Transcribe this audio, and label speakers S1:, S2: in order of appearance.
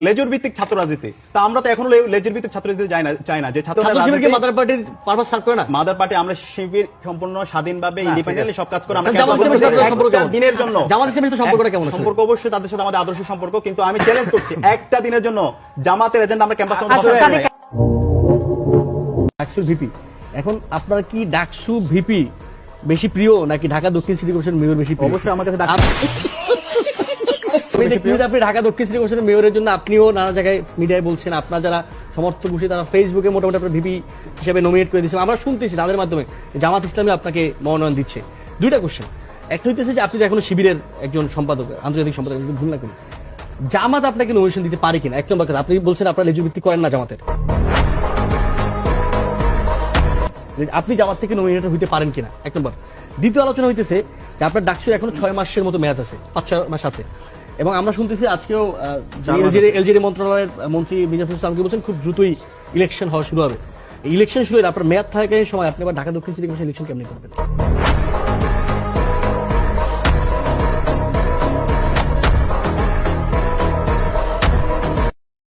S1: লেজুর ভিত্তিক ছাত্র রাজনীতি তা আমরা তো এখনো লেজুর ভিত্তিক ছাত্র রাজনীতি চাই না যে ছাত্র
S2: শিবিরকে মাদার পার্টির পারপাস সার্ভ করে না
S1: মাদার পার্টি আমরা শিবির সম্পূর্ণ স্বাধীনভাবে ইন্ডিপেন্ডেন্টলি সব কাজ করে আমরা দিনের জন্য
S2: জামাত ইসলামের সাথে সম্পর্কটা কেমন
S1: সম্পর্ক অবশ্যই তাদের সাথে আমাদের আদর্শ সম্পর্ক কিন্তু আমি চ্যালেঞ্জ করছি একটা দিনের জন্য জামাতের এজেন্ডা আমরা ক্যাম্পাসে
S2: ডাকসুর ভিপি এখন আপনার কি ডাকসু ভিপি বেশি প্রিয় নাকি ঢাকা দক্ষিণ সিটি কর্পোরেশন মেয়র বেশি প্রিয়?
S1: অবশ্যই আমার কাছে
S2: আপনি ঢাকা দক্ষিণ সিটি কর্পোরেশনের মেয়রের জন্য আপনিও নানা জায়গায় মিডিয়ায় বলছেন আপনার যারা সমর্থক বসে তারা ফেসবুকে মোটামুটি আপনার ভিপি হিসেবে নমিনেট করে দিচ্ছেন আমরা শুনতেছি তাদের মাধ্যমে জামাত ইসলামী আপনাকে মনোনয়ন দিচ্ছে। দুইটা কোশ্চেন, একটা হইতেছে যে আপনি তো এখনো শিবিরের একজন সম্পাদক আন্তর্জাতিক সম্পাদক ভুল না করি জামাত আপনাকে নমিনেশন দিতে পারে কিনা এক নম্বর কথা। আপনি বলছেন আপনারা লেজু ভিত্তি করেন না জামাতের, আপনি জামাত থেকে নমিনেটেড হইতে পারেন কিনা এক নম্বর। দ্বিতীয় আলোচনা হইতেছে যে আপনার ডাকসুর এখনো 6 মাসের মতো মেয়াদ আছে, 5-6 মাস আছে এবং আমরা শুনতেছি আজকেও এলজিডি মন্ত্রণালয়ের মন্ত্রী মির্জা ফখরুল ইসলাম বলছেন খুব দ্রুতই ইলেকশন হওয়া শুরু হবে। ইলেকশন শুরু হলে আপনার মেয়াদ থাকাকালীন সময় আপনি আবার ঢাকা দক্ষিণ সিটি কর্পোরেশন ইলেকশন কেমনি করবেন?